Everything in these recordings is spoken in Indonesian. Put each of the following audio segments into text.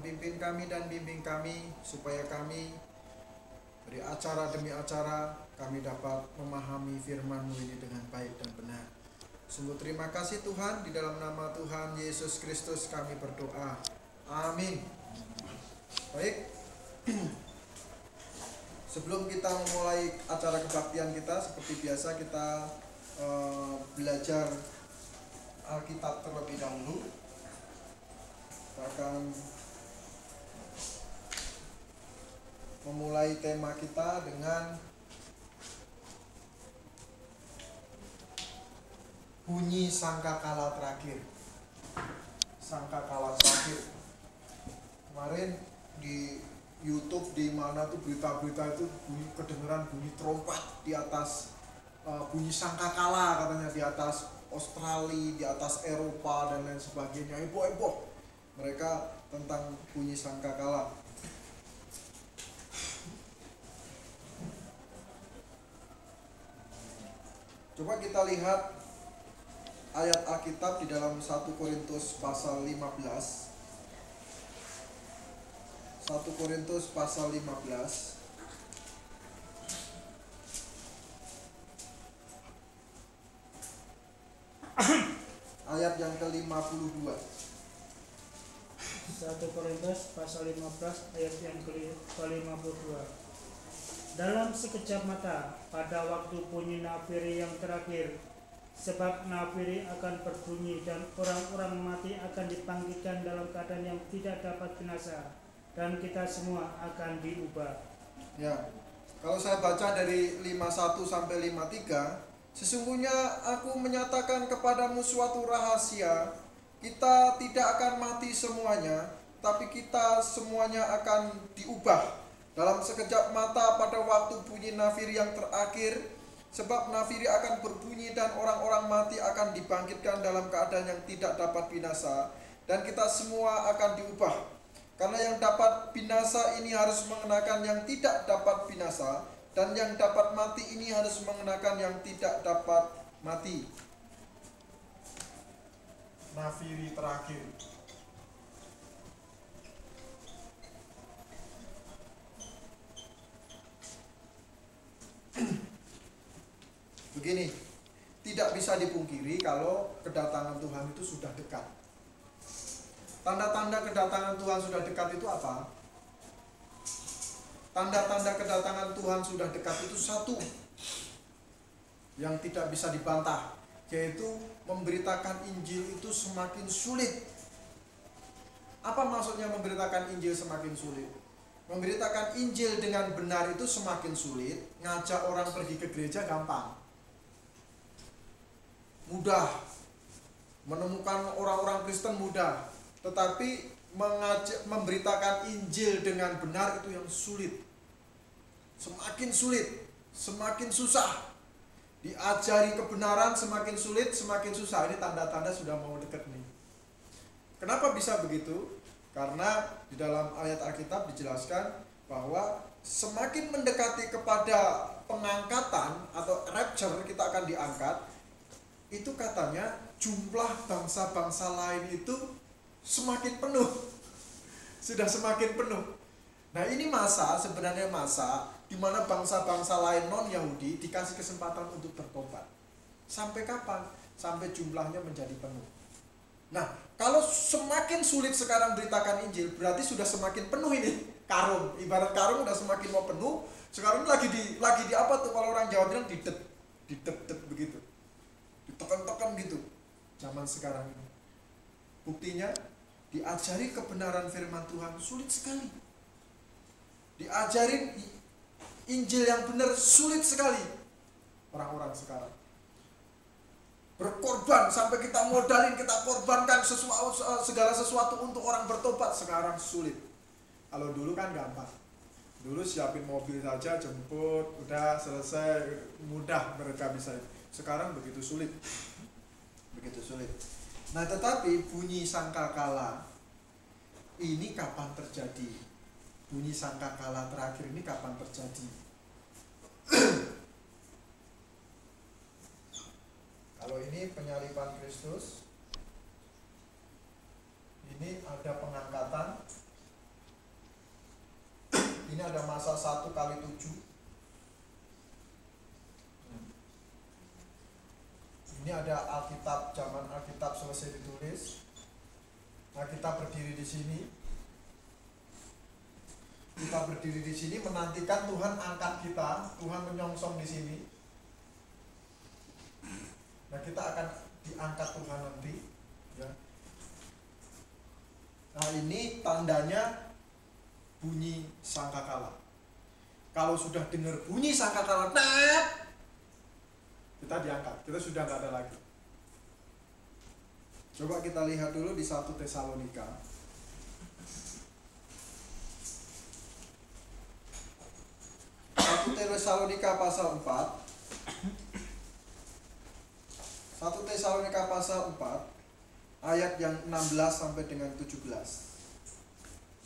pimpin kami dan bimbing kami, supaya kami dari acara demi acara kami dapat memahami firman-Mu ini dengan baik dan benar. Sungguh terima kasih Tuhan, di dalam nama Tuhan Yesus Kristus kami berdoa. Amin. Baik. Sebelum kita memulai acara kebaktian kita, seperti biasa kita belajar Alkitab terlebih dahulu. Kita akan memulai tema kita dengan bunyi sangkakala terakhir. Sangkakala terakhir. Kemarin di YouTube di mana tuh berita-berita itu kedengeran bunyi trompet di atas bunyi sangkakala, katanya di atas Australia, di atas Eropa dan lain sebagainya. Heboh-heboh mereka tentang bunyi sangkakala. Coba kita lihat ayat Alkitab di dalam 1 Korintus pasal 15. 1 Korintus pasal 15 ayat yang ke-52. 1 Korintus pasal 15 ayat yang ke-52. Dalam sekejap mata, pada waktu bunyi nafiri yang terakhir, sebab nafiri akan berbunyi dan orang-orang mati akan dibangkitkan dalam keadaan yang tidak dapat binasa, dan kita semua akan diubah. Ya, kalau saya baca dari 51 sampai 53, sesungguhnya aku menyatakan kepadamu suatu rahasia, kita tidak akan mati semuanya, tapi kita semuanya akan diubah dalam sekejap mata pada waktu bunyi nafiri yang terakhir, sebab nafiri akan berbunyi dan orang-orang mati akan dibangkitkan dalam keadaan yang tidak dapat binasa, dan kita semua akan diubah. Karena yang dapat binasa ini harus mengenakan yang tidak dapat binasa, dan yang dapat mati ini harus mengenakan yang tidak dapat mati. Nafiri terakhir. Begini, tidak bisa dipungkiri kalau kedatangan Tuhan itu sudah dekat. Tanda-tanda kedatangan Tuhan sudah dekat itu apa? Tanda-tanda kedatangan Tuhan sudah dekat itu satu yang tidak bisa dibantah, yaitu memberitakan Injil itu semakin sulit. Apa maksudnya memberitakan Injil semakin sulit? Memberitakan Injil dengan benar itu semakin sulit. Ngajak orang pergi ke gereja gampang, mudah. Menemukan orang-orang Kristen mudah. Tetapi memberitakan Injil dengan benar itu yang sulit. Semakin sulit, semakin susah. Diajari kebenaran semakin sulit, semakin susah. Ini tanda-tanda sudah mau dekat nih. Kenapa bisa begitu? Karena di dalam ayat Alkitab dijelaskan bahwa semakin mendekati kepada pengangkatan atau rapture, kita akan diangkat, itu katanya jumlah bangsa-bangsa lain itu semakin penuh. Sudah semakin penuh. Nah, ini sebenarnya masa di mana bangsa-bangsa lain non-Yahudi dikasih kesempatan untuk bertobat. Sampai kapan? Sampai jumlahnya menjadi penuh. Nah, kalau semakin sulit sekarang beritakan Injil, berarti sudah semakin penuh ini karung. Ibarat karung udah semakin mau penuh, sekarang lagi di apa tuh kalau orang Jawa bilang didet begitu. Ditekan-tekan gitu. Zaman sekarang ini. Buktinya diajari kebenaran firman Tuhan sulit sekali. Diajarin Injil yang benar sulit sekali. Orang-orang sekarang berkorban sampai kita modalin, kita korbankan segala sesuatu untuk orang bertobat, sekarang sulit. Kalau dulu kan gampang. Dulu siapin mobil saja, jemput, udah selesai, mudah mereka bisa. Sekarang begitu sulit. Begitu sulit. Nah, tetapi bunyi sangkakala ini kapan terjadi? Bunyi sangkakala terakhir ini kapan terjadi? Kalau ini penyaliban Kristus, ini ada pengangkatan, Ini ada masa 1x7. Ini ada Alkitab, zaman Alkitab selesai ditulis. Nah, kita berdiri di sini. Kita berdiri di sini menantikan Tuhan angkat kita, Tuhan menyongsong di sini. Nah, kita akan diangkat Tuhan nanti, ya. Nah, ini tandanya bunyi sangkakala. Kalau sudah dengar bunyi sangkakala, kita diangkat, kita sudah nggak ada lagi. Coba kita lihat dulu di 1 Tesalonika. 1 Tesalonika pasal 4. 1 Tesalonika pasal 4 ayat yang 16 sampai dengan 17.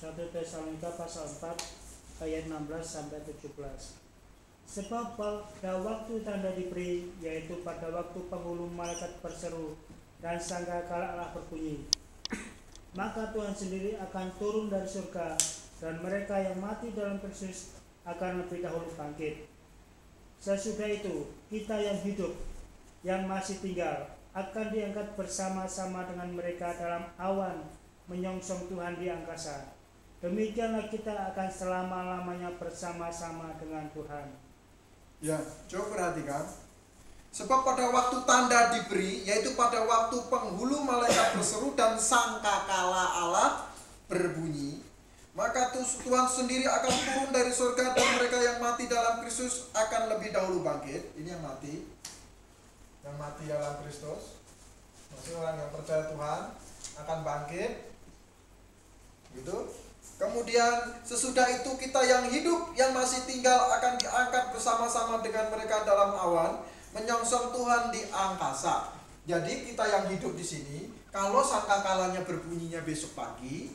1 Tesalonika pasal 4 ayat 16 sampai 17. Sebab pada waktu tanda diberi, yaitu pada waktu penghulu malaikat berseru dan sangkakala Allah berbunyi, maka Tuhan sendiri akan turun dari surga, dan mereka yang mati dalam Kristus akan lebih dahulu bangkit. Sesudah itu, kita yang hidup, yang masih tinggal, akan diangkat bersama-sama dengan mereka dalam awan menyongsong Tuhan di angkasa. Demikianlah kita akan selama-lamanya bersama-sama dengan Tuhan. Ya, coba perhatikan. Sebab pada waktu tanda diberi, yaitu pada waktu penghulu malaikat berseru dan sangkakala Allah berbunyi, maka Tuhan sendiri akan turun dari surga, dan mereka yang mati dalam Kristus akan lebih dahulu bangkit. Ini yang mati dalam Kristus, maksudnya orang yang percaya Tuhan akan bangkit, gitu. Kemudian sesudah itu kita yang hidup, yang masih tinggal akan diangkat bersama-sama dengan mereka dalam awan menyongsong Tuhan di angkasa. Jadi kita yang hidup di sini, kalau sangkakalanya berbunyinya besok pagi,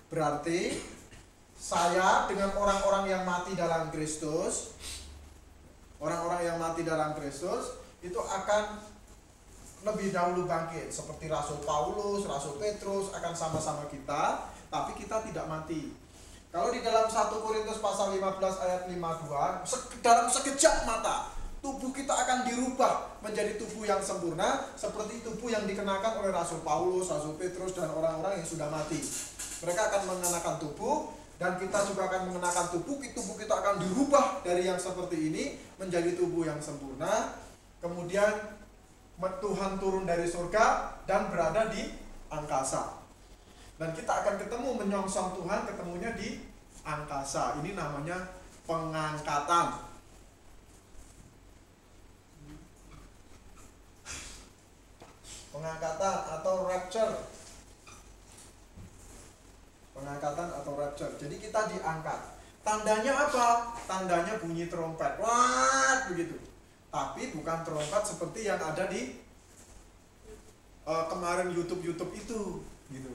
berarti saya dengan orang-orang yang mati dalam Kristus, orang-orang yang mati dalam Kristus itu akan lebih dahulu bangkit. Seperti Rasul Paulus, Rasul Petrus akan sama-sama kita, tapi kita tidak mati. Kalau di dalam 1 Korintus pasal 15 ayat 52, dalam sekejap mata tubuh kita akan dirubah menjadi tubuh yang sempurna, seperti tubuh yang dikenakan oleh Rasul Paulus, Rasul Petrus, dan orang-orang yang sudah mati. Mereka akan mengenakan tubuh, dan kita juga akan mengenakan tubuh. Tubuh kita akan dirubah dari yang seperti ini menjadi tubuh yang sempurna. Kemudian Tuhan turun dari surga dan berada di angkasa. Dan kita akan ketemu menyongsong Tuhan, ketemunya di angkasa. Ini namanya pengangkatan. Pengangkatan atau rapture. Pengangkatan atau rapture. Jadi kita diangkat. Tandanya apa? Tandanya bunyi trompet. Wah, begitu. Tapi bukan trompet seperti yang ada di kemarin YouTube itu, gitu.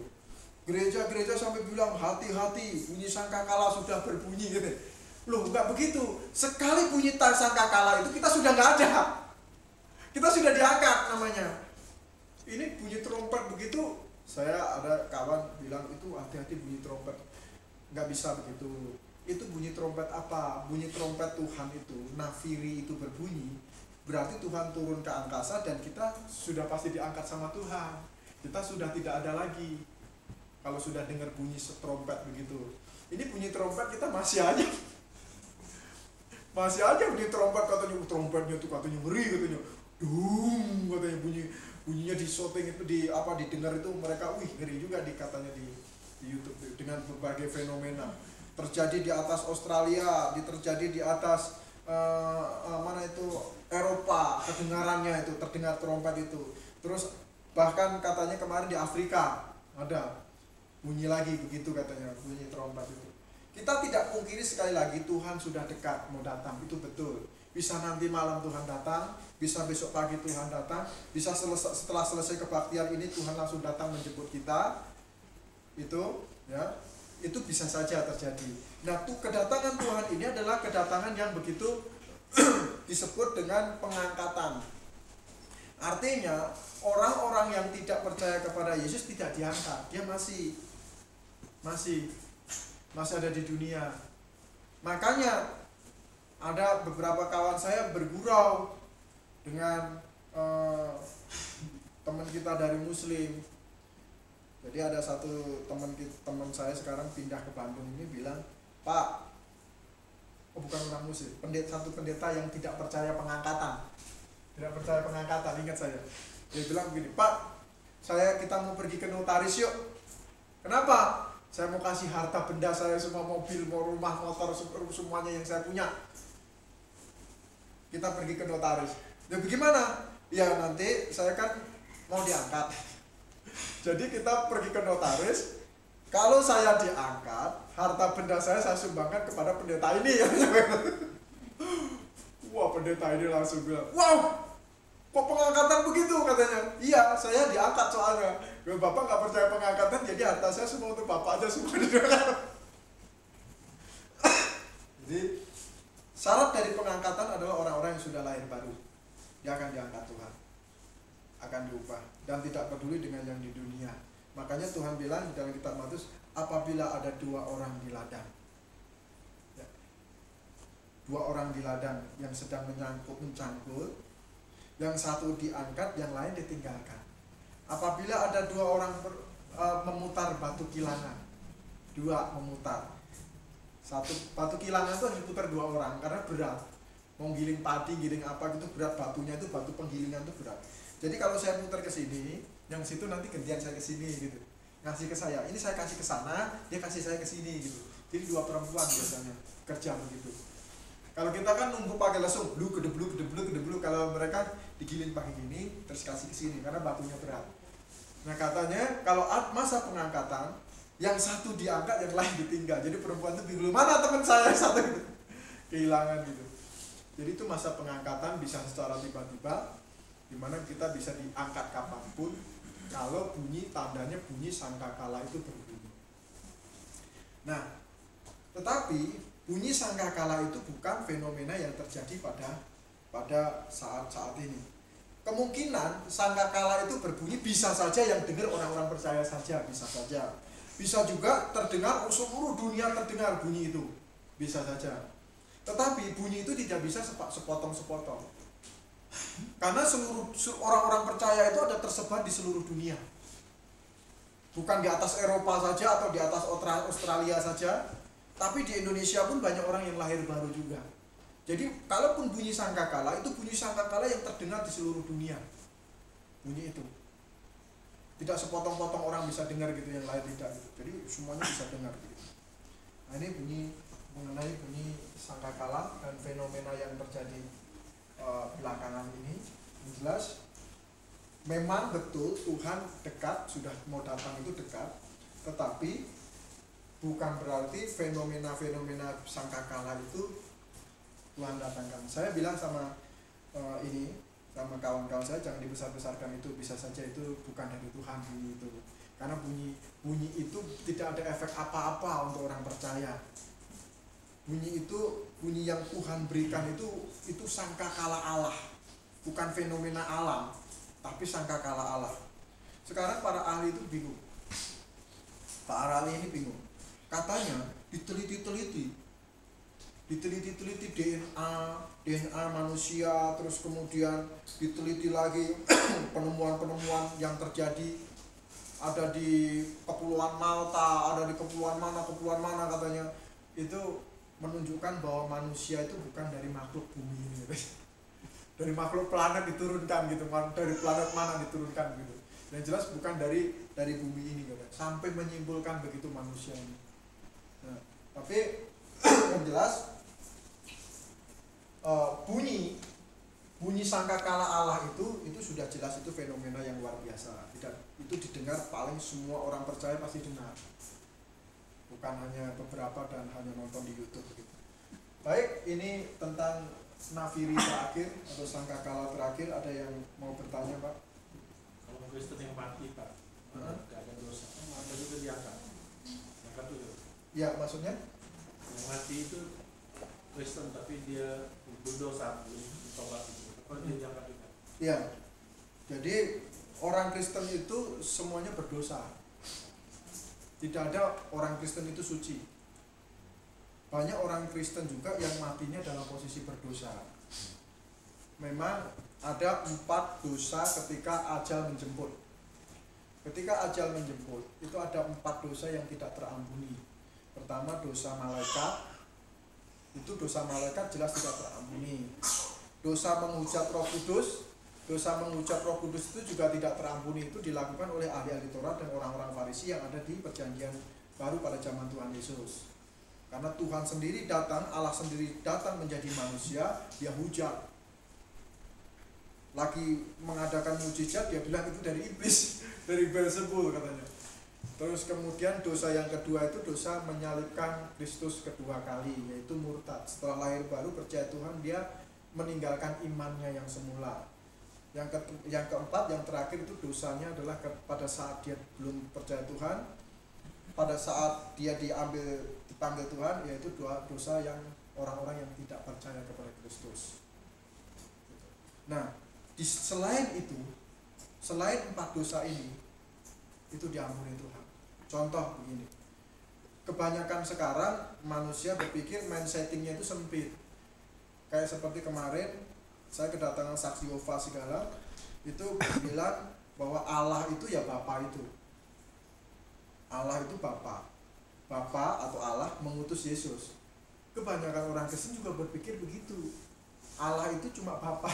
Gereja-gereja sampai bilang hati-hati, bunyi sangkakala sudah berbunyi, gitu. Loh, nggak begitu. Sekali bunyi sangkakala itu kita sudah nggak ada. Kita sudah diangkat namanya. Ini bunyi trompet begitu, saya ada kawan bilang itu hati-hati bunyi trompet. Nggak bisa begitu. Itu bunyi trompet apa? Bunyi trompet Tuhan itu, nafiri itu berbunyi, berarti Tuhan turun ke angkasa dan kita sudah pasti diangkat sama Tuhan. Kita sudah tidak ada lagi. Kalau sudah dengar bunyi trompet begitu. Ini bunyi trompet kita masih aja bunyi trompet, katanya trompetnya itu katanya ngeri, katanya dung, katanya bunyinya di shooting itu didengar itu mereka ngeri juga katanya di YouTube dengan berbagai fenomena terjadi di atas Australia, terjadi di atas Eropa, kedengarannya itu terdengar trompet itu. Terus bahkan katanya kemarin di Afrika ada bunyi lagi begitu, katanya bunyi trompet itu. Kita tidak pungkiri sekali lagi Tuhan sudah dekat mau datang, itu betul. Bisa nanti malam Tuhan datang, bisa besok pagi Tuhan datang, bisa setelah selesai kebaktian ini Tuhan langsung datang menjemput kita. Itu ya, itu bisa saja terjadi. Nah, kedatangan Tuhan ini adalah kedatangan yang begitu disebut dengan pengangkatan. Artinya orang-orang yang tidak percaya kepada Yesus tidak diangkat, dia masih ada di dunia. Makanya ada beberapa kawan saya bergurau dengan teman kita dari Muslim. Jadi ada satu teman saya sekarang pindah ke Bandung ini bilang, Pak, oh bukan orang Muslim, satu pendeta yang tidak percaya pengangkatan, ingat saya. Dia bilang begini, Pak, kita mau pergi ke notaris yuk. Kenapa? Saya mau kasih harta benda saya, semua mobil, mau rumah, motor, semuanya yang saya punya. Kita pergi ke notaris. Ya bagaimana? Ya nanti saya kan mau diangkat. Jadi kita pergi ke notaris. Kalau saya diangkat, harta benda saya sumbangkan kepada pendeta ini. Wah, pendeta ini langsung bilang, wow, kok pengangkatan begitu katanya. Iya, saya diangkat soalnya. Bapak nggak percaya pengangkatan, jadi harta saya semua untuk bapak aja semua diangkat. Jadi syarat dari pengangkatan adalah orang-orang yang sudah lahir baru. Dia akan diangkat Tuhan, akan diubah, dan tidak peduli dengan yang di dunia. Makanya Tuhan bilang di dalam kitab Matius, apabila ada 2 orang di ladang, ya, 2 orang di ladang yang sedang mencangkul, yang satu diangkat, yang lain ditinggalkan. Apabila ada 2 orang memutar batu kilangan, 2 memutar, satu batu kilangan itu harus diputar 2 orang karena berat. Mau giling padi, giling apa gitu berat, batunya itu batu penggilingan itu berat. Jadi kalau saya putar ke sini, yang situ nanti gantian saya ke sini gitu. Ngasih ke saya, ini saya kasih ke sana, dia kasih saya ke sini gitu. Jadi 2 perempuan biasanya kerja begitu. Kalau kita kan nunggu pakai langsung bluk. Kalau mereka digiling pakai gini, terus kasih ke sini karena batunya berat. Nah katanya kalau masa pengangkatan, yang satu diangkat, yang lain ditinggal. Jadi perempuan itu bingung, mana teman saya satu gitu. Kehilangan gitu. Jadi itu masa pengangkatan bisa secara tiba-tiba, dimana kita bisa diangkat kapanpun kalau tandanya bunyi sangkakala itu berbunyi. Nah, tetapi bunyi sangkakala itu bukan fenomena yang terjadi pada saat-saat ini. Kemungkinan sangkakala itu berbunyi bisa saja yang dengar orang-orang percaya saja, bisa saja. Bisa juga terdengar seluruh dunia terdengar bunyi itu, bisa saja. Tetapi bunyi itu tidak bisa sepotong-sepotong. Karena seluruh orang-orang percaya itu ada tersebar di seluruh dunia. Bukan di atas Eropa saja atau di atas Australia saja, tapi di Indonesia pun banyak orang yang lahir baru juga. Jadi kalaupun bunyi sangkakala, itu bunyi sangkakala yang terdengar di seluruh dunia. Bunyi itu. Tidak sepotong-potong orang bisa dengar gitu, yang lain tidak gitu. Jadi semuanya bisa dengar gitu. Nah ini mengenai bunyi sangkakala dan fenomena yang terjadi belakangan ini. Jelas memang betul Tuhan dekat, sudah mau datang itu dekat, tetapi bukan berarti fenomena-fenomena sangkakala itu Tuhan datangkan. Saya bilang sama sama kawan-kawan saya, jangan dibesar-besarkan itu, bisa saja itu bukan dari Tuhan bunyi itu. Karena bunyi itu tidak ada efek apa-apa untuk orang percaya. Bunyi itu, bunyi yang Tuhan berikan itu sangkakala Allah, bukan fenomena alam, tapi sangkakala Allah. Sekarang para ahli itu bingung. Para ahli ini bingung. Katanya diteliti DNA manusia, terus kemudian diteliti lagi penemuan-penemuan yang terjadi ada di Kepulauan Malta, ada di kepulauan mana katanya. Itu menunjukkan bahwa manusia itu bukan dari makhluk bumi ini, dari makhluk planet diturunkan gitu, dari planet mana diturunkan gitu. Yang jelas bukan dari bumi ini gitu. Sampai menyimpulkan begitu manusia ini. Nah, tapi yang jelas bunyi sangkakala Allah itu sudah jelas, itu fenomena yang luar biasa. Itu didengar paling semua orang percaya pasti dengar. Bukan hanya beberapa dan hanya nonton di YouTube gitu. Baik, ini tentang nafiri terakhir atau sangkakala terakhir. Ada yang mau bertanya, Pak? Kalau Kristen yang mati, Pak, nggak ada dosa, ada juga diangkat. Angkat dulu. Ya, maksudnya? Yang mati itu Kristen tapi dia berdosa, belum tobat itu. Apa dia diangkat juga? Ya. Jadi orang Kristen itu semuanya berdosa. Tidak ada orang Kristen itu suci. banyak orang Kristen juga yang matinya dalam posisi berdosa. Memang ada 4 dosa ketika ajal menjemput. Ketika ajal menjemput, itu ada 4 dosa yang tidak terampuni. Pertama, dosa malaikat. Itu dosa malaikat jelas tidak terampuni. Dosa menghujat Roh Kudus. Dosa menghujat Roh Kudus itu juga tidak terampuni. Itu dilakukan oleh ahli-ahli Taurat dan orang-orang Farisi yang ada di Perjanjian Baru pada zaman Tuhan Yesus. Karena Tuhan sendiri datang, Allah sendiri datang menjadi manusia, dia hujat. Lagi mengadakan mujizat, dia bilang itu dari iblis, dari Beelzebul katanya. Terus kemudian dosa yang kedua itu dosa menyalibkan Kristus kedua kali, yaitu murtad. Setelah lahir baru percaya Tuhan, dia meninggalkan imannya yang semula. Yang keempat, yang terakhir itu dosanya adalah pada saat dia belum percaya Tuhan, pada saat dia dipanggil Tuhan, yaitu dosa yang orang-orang yang tidak percaya kepada Kristus. Nah, selain itu, selain 4 dosa ini, itu diampuni Tuhan. Contoh begini, kebanyakan sekarang manusia berpikir main settingnya itu sempit. Kayak seperti kemarin saya kedatangan saksi Yehova segala, itu bilang bahwa Allah itu ya Bapa itu. Allah itu Bapa. Bapa atau Allah mengutus Yesus. Kebanyakan orang Kristen juga berpikir begitu. Allah itu cuma Bapa.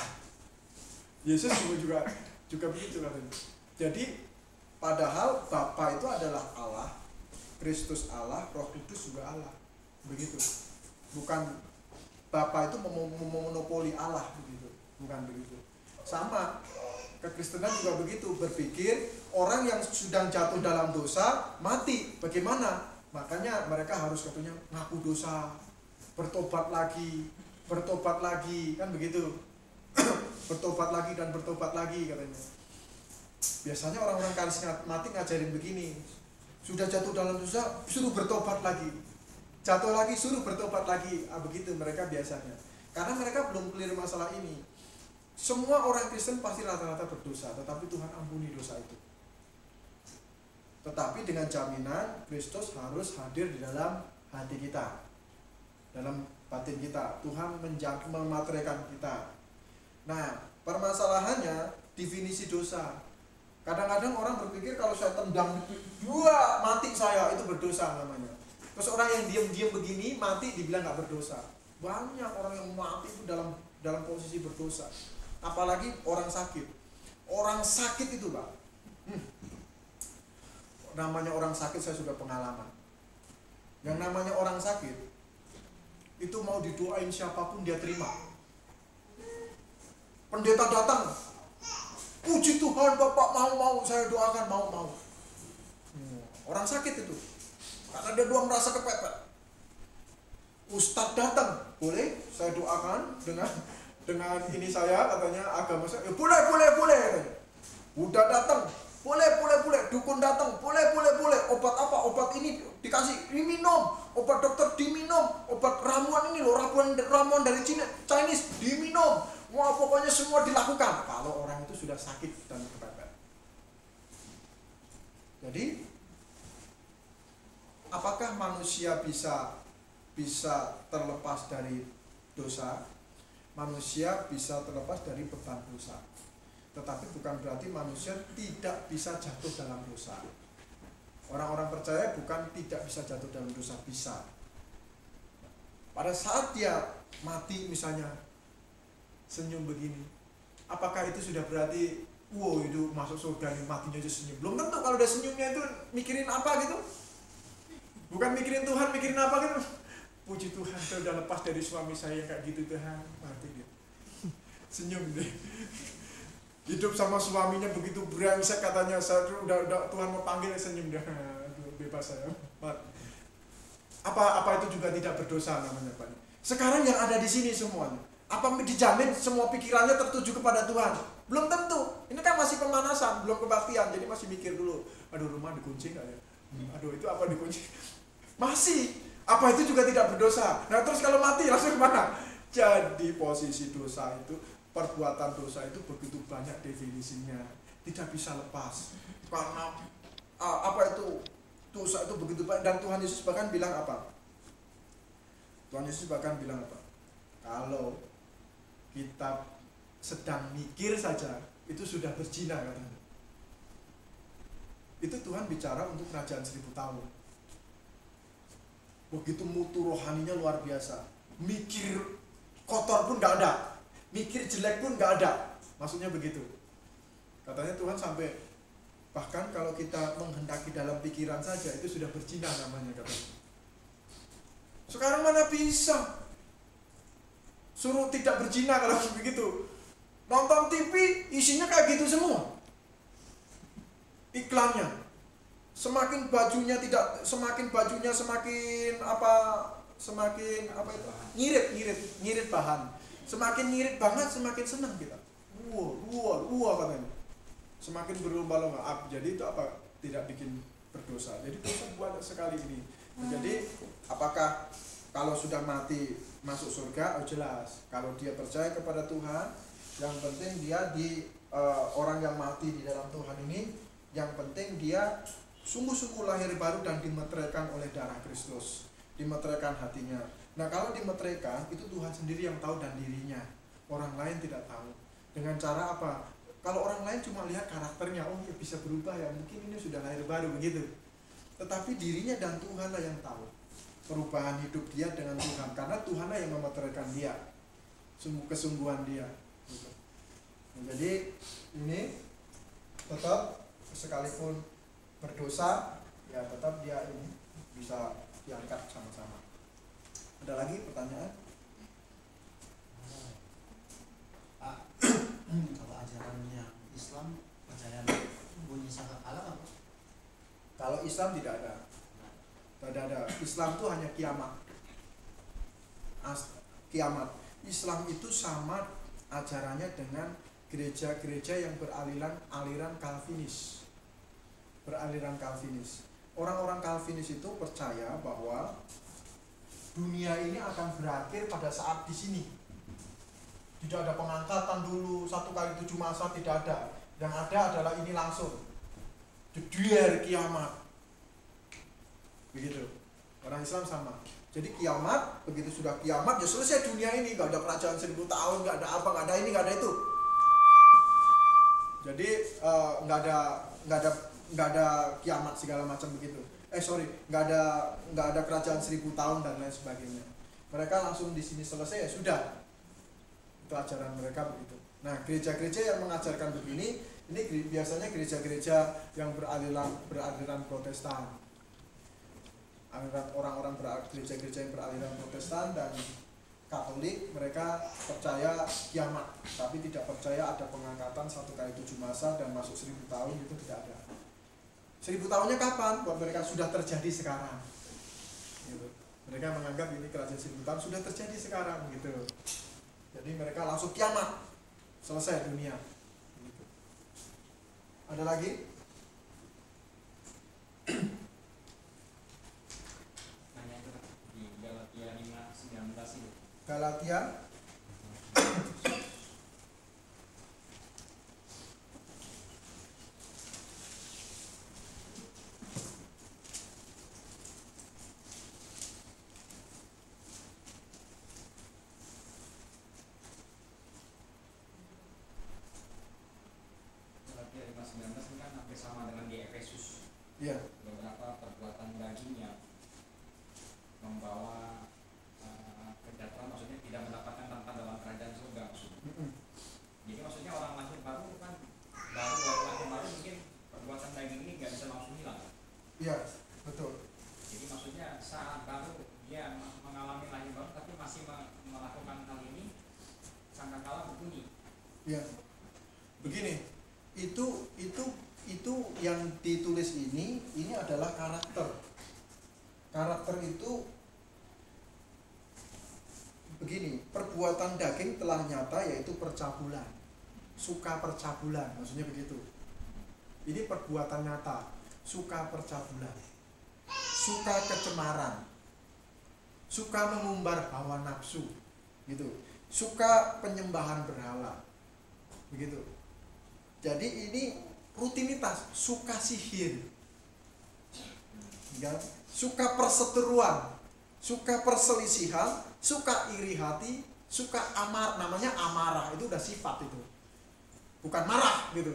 Yesus juga begitu katanya. Jadi padahal Bapa itu adalah Allah, Kristus Allah, Roh Kudus juga Allah. Begitu. Bukan Bapa itu memonopoli Allah begitu. Bukan begitu. Sama kekristenan juga begitu, berpikir orang yang sudah jatuh dalam dosa mati, bagaimana? Makanya mereka harus katanya ngaku dosa, bertobat lagi, kan begitu. Bertobat lagi dan bertobat lagi katanya. Biasanya orang-orang karismatik ngajarin begini, sudah jatuh dalam dosa suruh bertobat lagi, jatuh lagi suruh bertobat lagi, begitu mereka biasanya. Karena mereka belum clear masalah ini. Semua orang Kristen pasti rata-rata berdosa, tetapi Tuhan ampuni dosa itu. Tetapi dengan jaminan Kristus harus hadir di dalam hati kita, dalam batin kita. Tuhan memateraikan kita. Nah, permasalahannya definisi dosa. Kadang-kadang orang berpikir kalau saya tendang dua mati saya, itu berdosa namanya. Terus orang yang diam-diam begini mati dibilang nggak berdosa. Banyak orang yang mati itu dalam posisi berdosa. Apalagi orang sakit. Orang sakit itu Pak, namanya orang sakit saya sudah pengalaman. Yang namanya orang sakit itu mau didoain siapapun dia terima. Pendeta datang, puji Tuhan Bapak, mau saya doakan, mau. Orang sakit itu karena dia doang merasa kepepet. Ustadz datang, boleh saya doakan dengan ini saya katanya agama saya, ya boleh katanya. Udah datang, boleh. Dukun datang, boleh. Obat apa? Obat ini dikasih, diminum. Obat dokter diminum. Obat ramuan ini loh, ramuan dari Chinese diminum. Wah, pokoknya semua dilakukan. Kalau orang itu sudah sakit dan kepepet. Jadi, apakah manusia bisa terlepas dari dosa? Manusia bisa terlepas dari beban dosa. Tetapi bukan berarti manusia tidak bisa jatuh dalam dosa. Orang-orang percaya bukan tidak bisa jatuh dalam dosa, bisa. Pada saat dia mati misalnya senyum begini, apakah itu sudah berarti wow itu masuk surga nih, matinya aja senyum? Belum tentu. Kalau udah senyumnya itu mikirin apa gitu, bukan mikirin Tuhan, mikirin apa gitu. Puji Tuhan, saya udah lepas dari suami saya kayak gitu Tuhan, mati dia senyum deh. Hidup sama suaminya begitu brengsek katanya, saya udah Tuhan mau panggil senyum dia, bebas saya. Apa itu juga tidak berdosa namanya Pak? Sekarang yang ada di sini semuanya, apa dijamin semua pikirannya tertuju kepada Tuhan? Belum tentu. Ini kan masih pemanasan, belum kebaktian, jadi masih mikir dulu. Aduh, rumah dikunci nggak ya? Aduh, itu apa dikunci? Masih. Apa itu juga tidak berdosa? Nah, terus kalau mati langsung kemana? Jadi posisi dosa itu, perbuatan dosa itu begitu banyak definisinya, tidak bisa lepas. Karena apa itu dosa itu begitu banyak, dan Tuhan Yesus bahkan bilang apa? Tuhan Yesus bahkan bilang apa? Kalau kita sedang mikir saja itu sudah berzina katanya. Itu Tuhan bicara untuk kerajaan 1000 tahun. Begitu mutu rohaninya luar biasa. Mikir kotor pun gak ada, mikir jelek pun gak ada. Maksudnya begitu. Katanya Tuhan sampai bahkan kalau kita menghendaki dalam pikiran saja itu sudah berzina namanya katanya. Sekarang mana bisa suruh tidak berzina kalau begitu? Nonton TV isinya kayak gitu semua. Iklannya semakin bajunya semakin apa itu, ngirit bahan, semakin ngirit banget semakin senang kita. Wah katanya, semakin berlomba-lomba. Jadi itu apa? Tidak bikin berdosa. Jadi dosa buat sekali ini. Jadi apakah kalau sudah mati masuk surga? Oh jelas. Kalau dia percaya kepada Tuhan, yang penting dia orang yang mati di dalam Tuhan ini, yang penting dia sungguh-sungguh lahir baru dan dimeteraikan oleh darah Kristus, dimeteraikan hatinya. Nah kalau dimeteraikan itu Tuhan sendiri yang tahu dan dirinya, orang lain tidak tahu. Dengan cara apa? Kalau orang lain cuma lihat karakternya, oh ya bisa berubah ya, mungkin ini sudah lahir baru begitu. Tetapi dirinya dan Tuhanlah yang tahu perubahan hidup dia dengan Tuhan, karena Tuhanlah yang memeteraikan dia, kesungguhan dia. Nah, jadi ini tetap sekalipun berdosa, ya tetap dia ini bisa diangkat sama-sama. Ada lagi pertanyaan? Kalau ajarannya Islam percaya bunyi sangka kalah apa? Kalau Islam tidak ada. Tidak ada. Islam itu hanya kiamat. Kiamat. Islam itu sama ajarannya dengan gereja-gereja yang beraliran Calvinis. Beraliran Calvinis. Orang-orang Calvinis itu percaya bahwa dunia ini akan berakhir pada saat di sini. Tidak ada pengangkatan dulu 1x7 masa, tidak ada. Yang ada adalah ini langsung. Jeder kiamat. Begitu. Orang Islam sama. Jadi kiamat, begitu sudah kiamat ya selesai dunia ini, gak ada kerajaan 1000 tahun, gak ada apa, gak ada ini, gak ada itu. Jadi nggak ada kiamat segala macam begitu. Nggak ada kerajaan 1000 tahun dan lain sebagainya. Mereka langsung di sini selesai ya sudah. Itu ajaran mereka begitu. Nah, gereja-gereja yang mengajarkan begini, ini biasanya gereja-gereja yang beraliran Protestan. Orang-orang gereja-gereja yang beraliran Protestan dan Katolik, mereka percaya kiamat, tapi tidak percaya ada pengangkatan 1x7 masa dan masuk 1000 tahun, itu tidak ada. 1000 tahunnya kapan? Buat mereka sudah terjadi sekarang. Gitu. Mereka menganggap ini kerajaan 1000 tahun sudah terjadi sekarang, gitu. Jadi mereka langsung kiamat, selesai dunia. Gitu. Ada lagi? Nanya itu di Galatia 5:19 itu. Galatia Galatia 5:19 ini kan hampir sama dengan di Efesus. ya. Beberapa perbuatan daging yang membawa kejahteraan, maksudnya tidak mendapatkan tempat dalam kerajaan surga maksudnya. Jadi maksudnya orang lahir baru kan baru lahir baru mungkin perbuatan daging ini nggak bisa langsung hilang. Iya, betul. Jadi maksudnya saat baru dia mengalami lahir baru tapi masih melakukan hal ini, sangkakala berbunyi. Ya. Begini, itu yang ditulis ini adalah karakter. Karakter itu begini, perbuatan daging telah nyata yaitu percabulan. Suka percabulan, maksudnya begitu. Ini perbuatan nyata, suka percabulan. Suka kecemaran. Suka mengumbar hawa nafsu, gitu. Suka penyembahan berhala. Begitu. Jadi ini rutinitas, suka sihir. Ya, suka perseteruan, suka perselisihan, suka iri hati, suka namanya amarah. Itu udah sifat itu. Bukan marah gitu.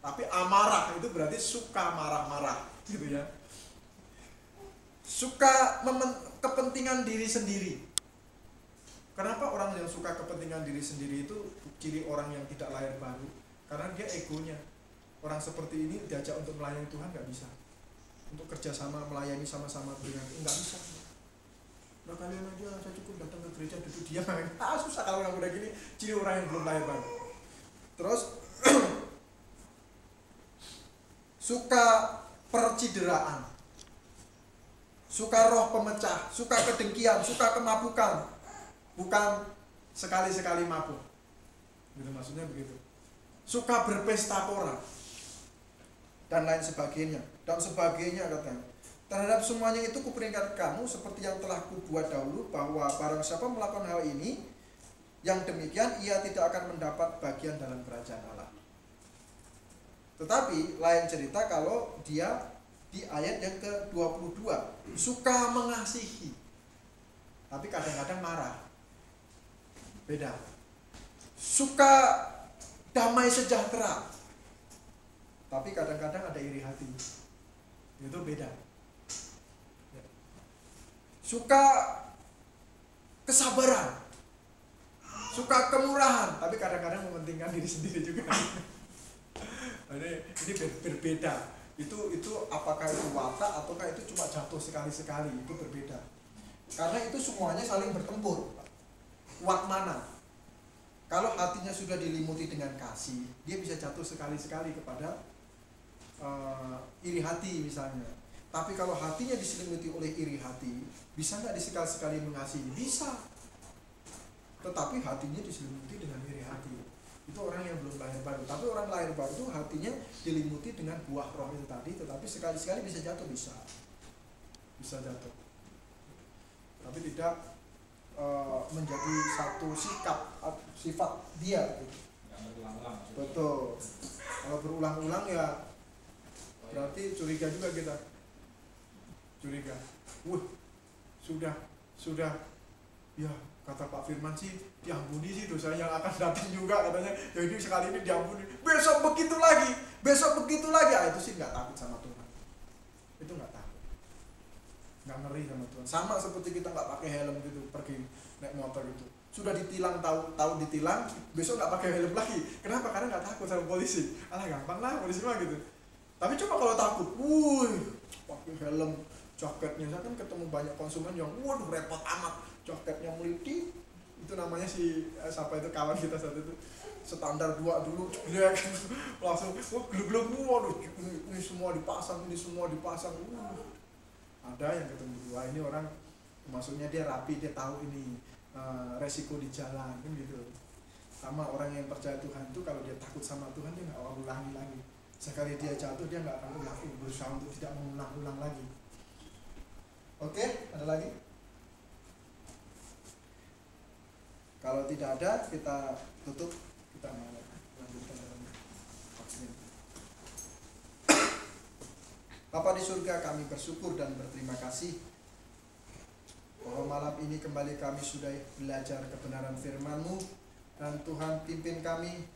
Tapi amarah itu berarti suka marah-marah gitu ya. Suka kepentingan diri sendiri. Kenapa orang yang suka kepentingan diri sendiri itu ciri orang yang tidak lahir baru? Karena dia egonya. Orang seperti ini diajak untuk melayani Tuhan nggak bisa. Untuk kerjasama melayani sama-sama dengan nggak bisa. Nah kalian aja, saya cukup datang ke gereja duduk diam. Susah kalau yang udah gini, ciri orang yang belum lahir baru. Terus suka percideraan, suka roh pemecah, suka kedengkian, suka kemabukan, bukan sekali-sekali mabuk. Gitu maksudnya begitu. Suka berpesta pora dan lain sebagainya. Dan sebagainya katanya. Terhadap semuanya itu kuperingatkan kamu seperti yang telah kubuat dahulu, bahwa barang siapa melakukan hal ini, yang demikian ia tidak akan mendapat bagian dalam kerajaan Allah. Tetapi lain cerita kalau dia di ayat yang ke-22 suka mengasihi, tapi kadang-kadang marah. Beda. Suka damai sejahtera, tapi kadang-kadang ada iri hati. Itu beda. Suka kesabaran, suka kemurahan, tapi kadang-kadang mementingkan diri sendiri juga. Ini berbeda. Itu apakah itu watak ataukah itu cuma jatuh sekali-sekali, itu berbeda. Karena itu semuanya saling bertempur. Kuat mana? Kalau hatinya sudah dilimuti dengan kasih, dia bisa jatuh sekali-sekali kepada iri hati misalnya. Tapi kalau hatinya diselimuti oleh iri hati, bisa nggak disekali-sekali mengasihi? Bisa. Tetapi hatinya diselimuti dengan iri hati. Itu orang yang belum lahir baru. Tapi orang lahir baru itu hatinya dilimuti dengan buah roh itu tadi, tetapi sekali-sekali bisa jatuh, bisa jatuh. Tapi tidak menjadi satu sifat dia. Yang berulang-ulang. Betul. Kalau berulang-ulang ya berarti curiga juga kita. Curiga. Sudah. Ya, kata Pak Firman sih diampuni sih dosa yang akan datang juga katanya. Jadi sekali ini diampuni. Besok begitu lagi. Ah, itu sih nggak takut sama Tuhan. Itu nggak takut. Nggak ngeri sama Tuhan. Sama seperti kita nggak pakai helm gitu pergi naik motor gitu. Sudah ditilang, tahu ditilang, besok nggak pakai helm lagi. Kenapa? Karena nggak takut sama polisi. Alah gampang lah polisi mah gitu. Tapi coba kalau takut, pakai helm, jaketnya. Saya kan ketemu banyak konsumen yang repot amat, jaketnya meliti. Itu namanya siapa itu kawan kita saat itu, standar 2 dulu, jelek, langsung gelap-gelap, ini semua dipasang. Ada yang ketemu dua, ini orang maksudnya dia rapi, dia tahu ini resiko di jalan kan gitu. Sama orang yang percaya Tuhan itu kalau dia takut sama Tuhan dia nggak akan ulangi lagi. Sekali dia jatuh dia nggak akan ulangi, berusaha untuk tidak mengulang-ulang lagi. Oke, ada lagi? Kalau tidak ada kita tutup, kita mau lanjutkan dalam vaksin. Bapa di surga, kami bersyukur dan berterima kasih bahwa malam ini kembali kami sudah belajar kebenaran firman-Mu, dan Tuhan pimpin kami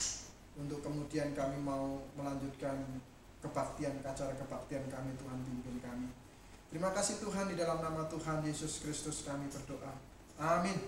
untuk kemudian kami mau melanjutkan acara kebaktian kami. Tuhan pimpin kami. Terima kasih Tuhan, di dalam nama Tuhan Yesus Kristus kami berdoa. Amin.